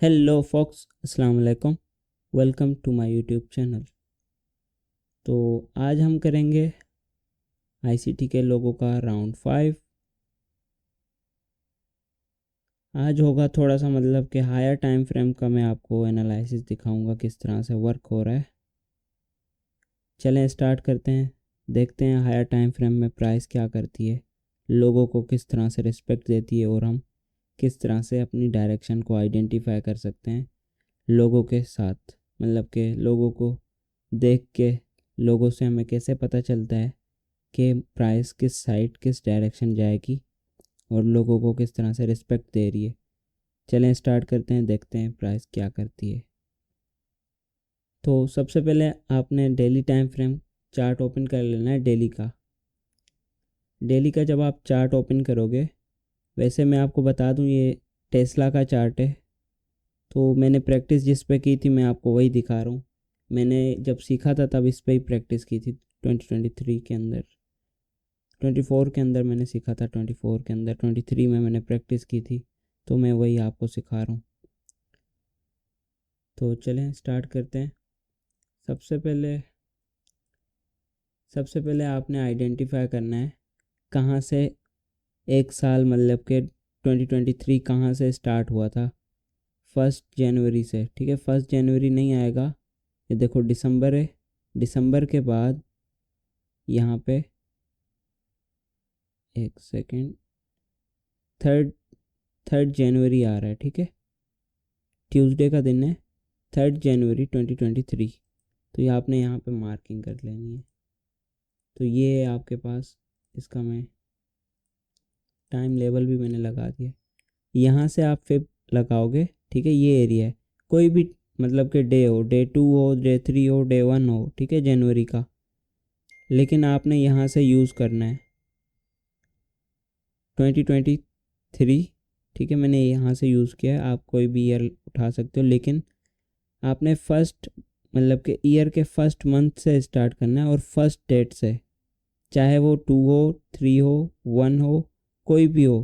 Hello folks, अस्सलाम वालेकुम। Welcome to my YouTube channel. तो आज हम करेंगे आईसीटी के लोगों का राउंड 5। आज होगा थोड़ा सा मतलब कि हायर टाइम फ्रेम का मैं आपको एनालिसिस दिखाऊंगा किस तरह से वर्क हो रहा है। चलें स्टार्ट करते हैं, देखते हैं हायर टाइम फ्रेम में प्राइस क्या करती है, लोगों को किस तरह से रिस्पेक्ट देती है और हम किस तरह से अपनी डायरेक्शन को आइडेंटिफाई कर सकते हैं लोगों के साथ। मतलब कि लोगों को देख के लोगों से हमें कैसे पता चलता है कि प्राइस किस साइड किस डायरेक्शन जाएगी और लोगों को किस तरह से रिस्पेक्ट दे रही है। चलें स्टार्ट करते हैं, देखते हैं प्राइस क्या करती है। तो सबसे पहले आपने daily time frame chart open कर लेना है। डेली का जब आप चार्ट ओपन करोगे, वैसे मैं आपको बता दूं ये टेस्ला का चार्ट है। तो मैंने प्रैक्टिस जिस पे की थी मैं आपको वही दिखा रहा हूँ। मैंने जब सीखा था तब इस पे ही प्रैक्टिस की थी 2023 के अंदर। 24 के अंदर मैंने सीखा था, 24 के अंदर 23 में मैंने प्रैक्टिस की थी, तो मैं वही आपको सिखा रहा हूँ। तो चलें स्टार्ट करते हैं। सबसे पहले आपने आइडेंटिफाई करना है कहाँ से एक साल मतलब के 2023 कहाँ से स्टार्ट हुआ था। 1 जनवरी से, ठीक है। 1 जनवरी नहीं आएगा, ये देखो दिसंबर है। दिसंबर के बाद यहाँ पे एक सेकेंड, थर्ड थर्ड जनवरी आ रहा है, ठीक है। ट्यूसडे का दिन है, 3 जनवरी 2023। तो ये आपने यहाँ पे मार्किंग कर लेनी है। तो ये है आपके पास, इसका मैं टाइम लेवल भी मैंने लगा दिया। यहाँ से आप फिर लगाओगे, ठीक है। ये एरिया है, कोई भी मतलब कि डे हो, डे 2 हो, डे 3 हो, डे 1 हो, ठीक है, जनवरी का। लेकिन आपने यहाँ से यूज़ करना है 2023, ठीक है। मैंने यहाँ से यूज़ किया है, आप कोई भी ईयर उठा सकते हो, लेकिन आपने फर्स्ट मतलब कि ईयर के फर्स्ट मंथ से स्टार्ट करना है और फर्स्ट डेट से, चाहे वो 2 हो, 3 हो, 1 हो, कोई भी हो।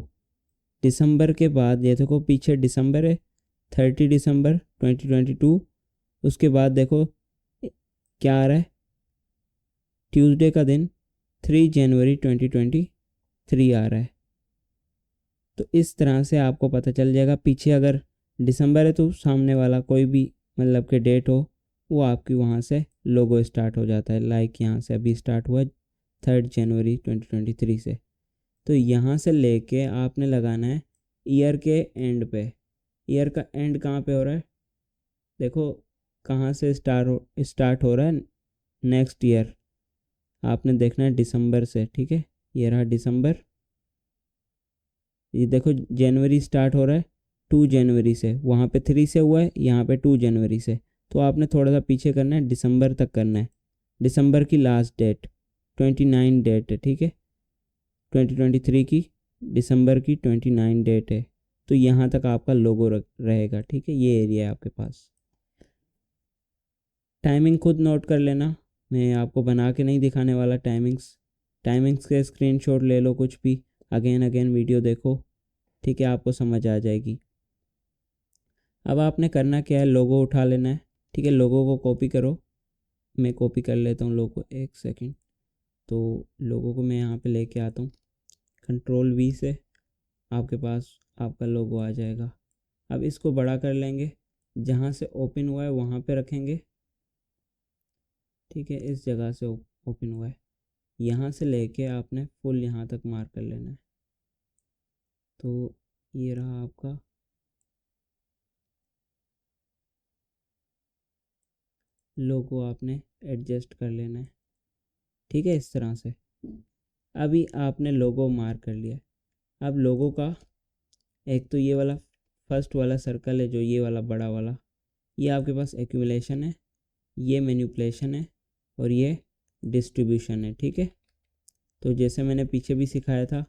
दिसंबर के बाद ये देखो पीछे दिसंबर है, 30 दिसंबर 2022। उसके बाद देखो क्या आ रहा है, ट्यूसडे का दिन 3 जनवरी 2023 आ रहा है। तो इस तरह से आपको पता चल जाएगा। पीछे अगर दिसंबर है तो सामने वाला कोई भी मतलब के डेट हो, वो आपकी वहाँ से लोगो स्टार्ट हो जाता है। लाइक यहाँ से अभी स्टार्ट हुआ 3 जनवरी 2023 से। तो यहाँ से लेके आपने लगाना है ईयर के एंड पे। ईयर का एंड कहाँ पे हो रहा है, देखो कहाँ से स्टार्ट हो रहा है। नेक्स्ट ईयर आपने देखना है दिसंबर से, ठीक है। ये रहा दिसंबर। ये देखो जनवरी स्टार्ट हो रहा है 2 जनवरी से, वहाँ पे 3 से हुआ है, यहाँ पे 2 जनवरी से। तो आपने थोड़ा सा पीछे करना है, दिसंबर तक करना है। दिसंबर की लास्ट डेट 29 डेट है, ठीक है। 2023 की दिसंबर की 29 डेट है। तो यहाँ तक आपका लोगो रहेगा, ठीक है। ये एरिया है आपके पास। टाइमिंग खुद नोट कर लेना, मैं आपको बना के नहीं दिखाने वाला टाइमिंग्स के स्क्रीनशॉट ले लो, कुछ भी अगेन अगेन वीडियो देखो, ठीक है, आपको समझ आ जाएगी। अब आपने करना क्या है, लोगो उठा लेना है, ठीक है। लोगो को कॉपी करो, मैं कॉपी कर लेता हूँ लोगो, एक सेकंड। तो लोगो को मैं यहाँ पे लेके आता हूँ, Ctrl+V से आपके पास आपका लोगो आ जाएगा। अब इसको बड़ा कर लेंगे, जहाँ से ओपन हुआ है वहाँ पे रखेंगे, ठीक है। इस जगह से ओपन हुआ है, यहाँ से लेके आपने फुल यहाँ तक मार्क कर लेना है। तो ये रहा आपका लोगो, आपने एडजस्ट कर लेना है, ठीक है, इस तरह से। अभी आपने लोगो मार्क कर लिया। अब लोगो का एक तो ये वाला फर्स्ट वाला सर्कल है, जो ये वाला बड़ा वाला, ये आपके पास एक्यूमुलेशन है, ये मैनिपुलेशन है और ये डिस्ट्रीब्यूशन है, ठीक है। तो जैसे मैंने पीछे भी सिखाया था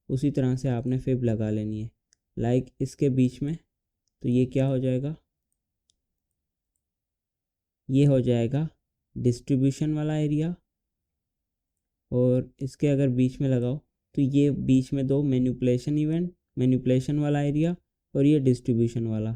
उसी तरह से आपने फिब लगा लेनी है, लाइक इसके बीच में। तो ये क्या हो जाएगा, ये हो जाएगा डिस्ट्रीब्यूशन वाला एरिया, और इसके अगर बीच में लगाओ तो ये बीच में दो मैनिपुलेशन वाला एरिया और ये डिस्ट्रीब्यूशन वाला।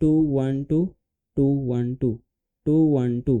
2 1 2 2 1 2 2 1 2.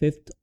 5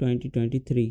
2023،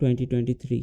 2023.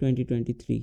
2023،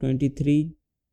23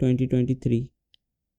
2023،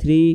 3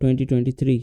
2023.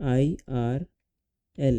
IRL،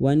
1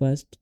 1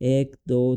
1 2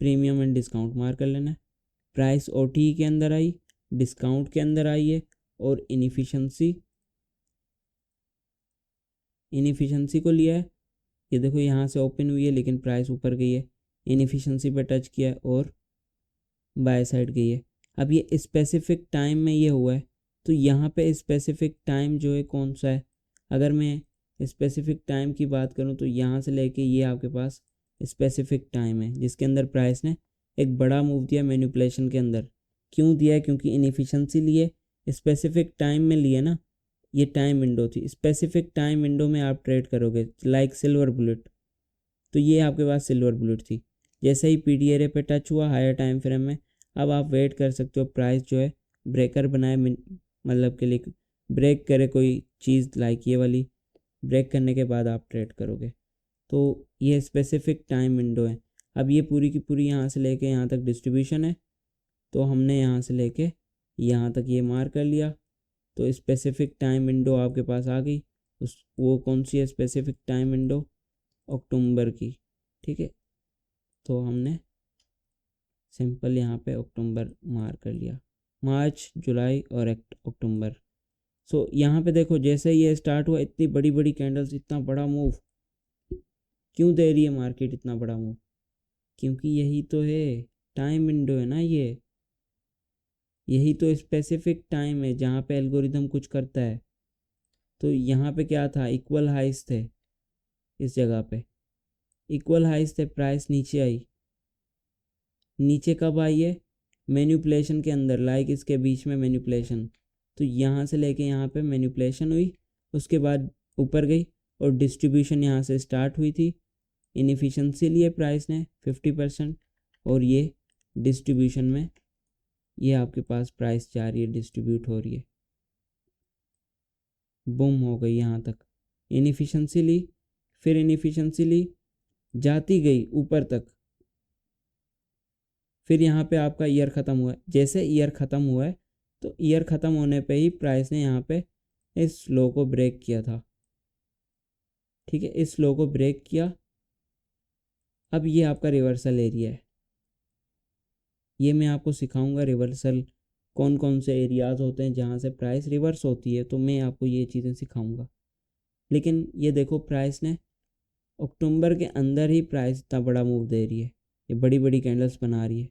premium and discount mark कर लेना है। प्राइस OTE के अंदर आई, डिस्काउंट के अंदर आई है, और इनएफिशिएंसी को लिया है। ये देखो यहाँ से ओपन हुई है लेकिन प्राइस ऊपर गई है, इनएफिशिएंसी पे टच किया है और बाय साइड गई है। अब ये स्पेसिफिक टाइम में ये हुआ है, तो यहाँ पे स्पेसिफिक टाइम जो है कौन सा है, अगर मैं स्पेसिफिक टाइम की बात करूँ तो यहाँ से लेके ये आपके पास स्पेसिफिक टाइम है जिसके अंदर प्राइस ने एक बड़ा मूव दिया मैनिपुलेशन के अंदर। क्यों दिया है? क्योंकि इनएफिशिएंसी लिए, स्पेसिफिक टाइम में लिए ना, ये टाइम विंडो थी। स्पेसिफिक टाइम विंडो में आप ट्रेड करोगे लाइक सिल्वर बुलेट, तो ये आपके पास सिल्वर बुलेट थी। जैसे ही PDRA पे टच हुआ हायर टाइम फ्रेम में, अब आप वेट कर सकते हो प्राइस जो है ब्रेकर बनाए, मतलब के लिए ब्रेक करे कोई चीज़ लाइक ये वाली, ब्रेक करने के बाद आप ट्रेड करोगे। तो ये स्पेसिफिक टाइम विंडो है। अब ये पूरी की पूरी यहाँ से लेके यहाँ तक डिस्ट्रीब्यूशन है, तो हमने यहाँ से लेके यहाँ तक ये मार्क कर लिया, तो स्पेसिफिक टाइम विंडो आपके पास आ गई। वो कौन सी है स्पेसिफिक टाइम विंडो? अक्टूबर की, ठीक है। तो हमने सिंपल यहाँ पे अक्टूबर मार्क कर लिया, मार्च, जुलाई और अक्टूबर। सो यहाँ पे देखो जैसे ये स्टार्ट हुआ, इतनी बड़ी बड़ी कैंडल्स, इतना बड़ा मूव क्यों दे रही है मार्केट, इतना बड़ा मूव? क्योंकि यही तो है टाइम विंडो है ना, यही तो स्पेसिफिक टाइम है जहाँ पे एल्गोरिदम कुछ करता है। तो यहाँ पे क्या था, इक्वल हाइस थे, इस जगह पे इक्वल हाइस थे, प्राइस नीचे आई। नीचे कब आई है? मैनिपुलेशन के अंदर, लाइक इसके बीच में मैनिपुलेशन। तो यहाँ से लेके यहाँ पे मैनिपुलेशन हुई, उसके बाद ऊपर गई और डिस्ट्रीब्यूशन यहाँ से स्टार्ट हुई थी। इनएफिशिएंसी लिए प्राइस ने 50%, और ये डिस्ट्रीब्यूशन में ये आपके पास प्राइस जा रही है, डिस्ट्रीब्यूट हो रही है, बूम हो गई यहाँ तक। इनएफिशिएंसी ली, फिर इनएफिशिएंसी ली, जाती गई ऊपर तक, फिर यहाँ पे आपका ईयर ख़त्म हुआ है। जैसे ईयर ख़त्म हुआ है तो ईयर ख़त्म होने पे ही प्राइस ने यहाँ पे इस लो को ब्रेक किया था, ठीक है, इस लो को ब्रेक किया। अब ये आपका रिवर्सल एरिया है, ये मैं आपको सिखाऊंगा रिवर्सल कौन कौन से एरियाज़ होते हैं जहाँ से प्राइस रिवर्स होती है, तो मैं आपको ये चीज़ें सिखाऊंगा। लेकिन ये देखो प्राइस ने अक्टूबर के अंदर ही प्राइस इतना बड़ा मूव दे रही है, ये बड़ी बड़ी कैंडल्स बना रही है।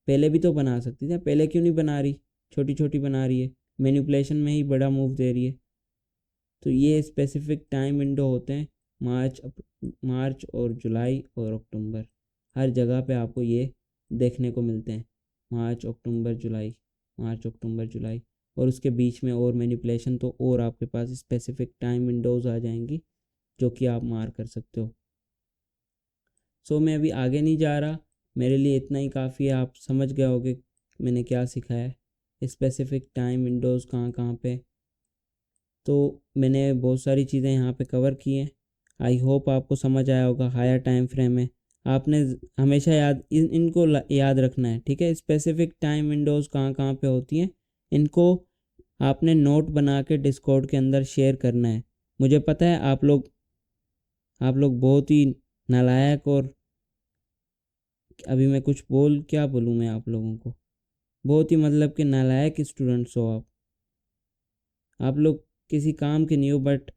पहले भी तो बना सकती थी, पहले क्यों नहीं बना रही, छोटी छोटी बना रही है, मैनिपुलेशन में ही बड़ा मूव दे रही है। तो ये स्पेसिफिक टाइम विंडो होते हैं, मार्च और जुलाई और अक्टूबर, हर जगह पे आपको ये देखने को मिलते हैं, मार्च अक्टूबर जुलाई, मार्च अक्टूबर जुलाई, और उसके बीच में और मैनिपुलेशन तो और आपके पास स्पेसिफिक टाइम विंडोज़ आ जाएंगी जो कि आप मार्क कर सकते हो। सो मैं अभी आगे नहीं जा रहा, मेरे लिए इतना ही काफ़ी है, आप समझ गए होगे मैंने क्या सिखाया है, स्पेसिफिक टाइम विंडोज़ कहाँ कहाँ पे। तो मैंने बहुत सारी चीज़ें यहाँ पे कवर की हैं, आई होप आपको समझ आया होगा। हायर टाइम फ्रेम है, आपने हमेशा इनको याद रखना है, ठीक है। स्पेसिफिक टाइम विंडोज़ कहाँ कहाँ पे होती हैं, इनको आपने नोट बना के डिस्कॉर्ड के अंदर शेयर करना है। मुझे पता है आप लोग बहुत ही नालायक, और अभी मैं कुछ क्या बोलूँ मैं आप लोगों को, बहुत ही मतलब कि नालायक स्टूडेंट्स हो आप लोग किसी काम के नहीं हो। बट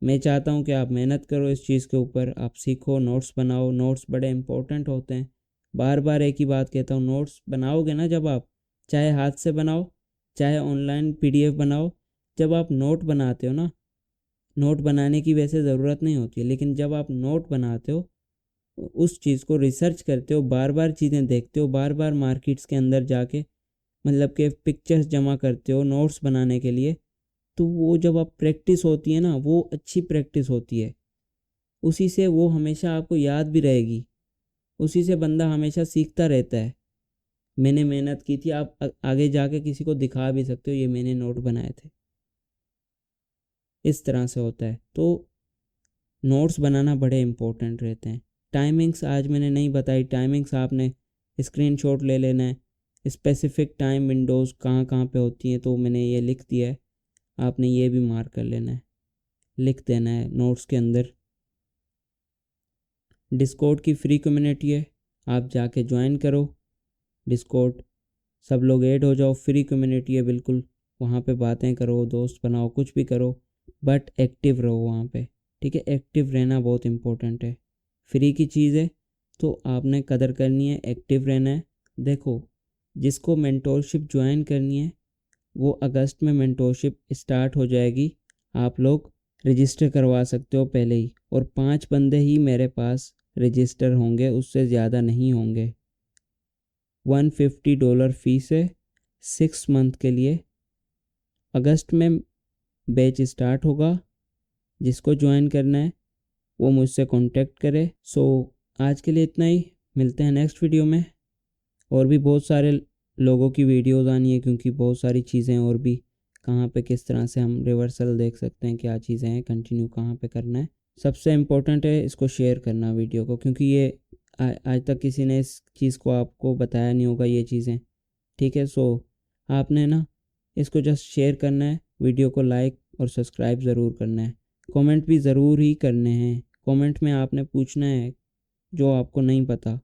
मैं चाहता हूँ कि आप मेहनत करो इस चीज़ के ऊपर, आप सीखो, नोट्स बनाओ, नोट्स बड़े इंपॉर्टेंट होते हैं। बार बार एक ही बात कहता हूँ, नोट्स बनाओगे ना जब आप, चाहे हाथ से बनाओ चाहे ऑनलाइन PDF बनाओ, जब आप नोट बनाते हो ना, नोट बनाने की वैसे ज़रूरत नहीं होती है, लेकिन जब आप नोट बनाते हो, उस चीज़ को रिसर्च करते हो, बार बार चीज़ें देखते हो, बार बार मार्केट्स के अंदर जाके मतलब कि पिक्चर्स जमा करते हो नोट्स बनाने के लिए, तो वो जब आप प्रैक्टिस होती है ना, वो अच्छी प्रैक्टिस होती है, उसी से वो हमेशा आपको याद भी रहेगी, उसी से बंदा हमेशा सीखता रहता है। मैंने मेहनत की थी, आप आगे जाके किसी को दिखा भी सकते हो ये मैंने नोट बनाए थे, इस तरह से होता है। तो नोट्स बनाना बड़े इंपॉर्टेंट रहते हैं। टाइमिंग्स आज मैंने नहीं बताई, टाइमिंग्स आपने स्क्रीनशॉट ले लेना है, स्पेसिफिक टाइम विंडोज़ कहाँ कहाँ पे होती हैं, तो मैंने ये लिख दिया है, आपने ये भी मार्क कर लेना है, लिख देना है नोट्स के अंदर। डिस्कॉर्ड की फ्री कम्युनिटी है, आप जाके ज्वाइन करो डिस्कॉर्ड, सब लोग ऐड हो जाओ, फ्री कम्युनिटी है बिल्कुल, वहाँ पे बातें करो, दोस्त बनाओ, कुछ भी करो, बट एक्टिव रहो वहाँ पे, ठीक है। एक्टिव रहना बहुत इम्पोर्टेंट है, फ्री की चीज़ है तो आपने कदर करनी है, एक्टिव रहना है। देखो, जिसको मेंटोरशिप ज्वाइन करनी है वो अगस्त में मेंटोरशिप स्टार्ट हो जाएगी, आप लोग रजिस्टर करवा सकते हो पहले ही, और 5 बंदे ही मेरे पास रजिस्टर होंगे, उससे ज़्यादा नहीं होंगे। $150 फीस है 6 मंथ के लिए। अगस्त में बैच स्टार्ट होगा, जिसको ज्वाइन करना है वो मुझसे कांटेक्ट करे। सो आज के लिए इतना ही, मिलते हैं नेक्स्ट वीडियो में। और भी बहुत सारे लोगों की वीडियोज़ आनी है, क्योंकि बहुत सारी चीज़ें और भी, कहाँ पे किस तरह से हम रिवर्सल देख सकते हैं, क्या चीज़ें हैं, कंटिन्यू कहाँ पे करना है। सबसे इम्पोर्टेंट है इसको शेयर करना वीडियो को, क्योंकि ये आज तक किसी ने इस चीज़ को आपको बताया नहीं होगा ये चीज़ें, ठीक है। सो आपने ना इसको जस्ट शेयर करना है, वीडियो को लाइक और सब्सक्राइब ज़रूर करना है, कमेंट भी ज़रूर ही करने हैं। कमेंट में आपने पूछना है जो आपको नहीं पता,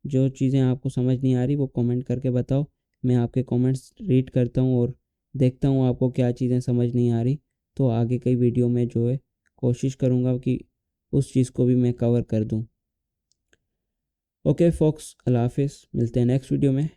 जो चीज़ें आपको समझ नहीं आ रही वो कमेंट करके बताओ, मैं आपके कमेंट्स रीड करता हूँ और देखता हूँ आपको क्या चीज़ें समझ नहीं आ रही, तो आगे कई वीडियो में जो है कोशिश करूँगा कि उस चीज़ को भी मैं कवर कर दूँ। ओके फॉक्स, अल्लाह हाफिज़, मिलते हैं नेक्स्ट वीडियो में।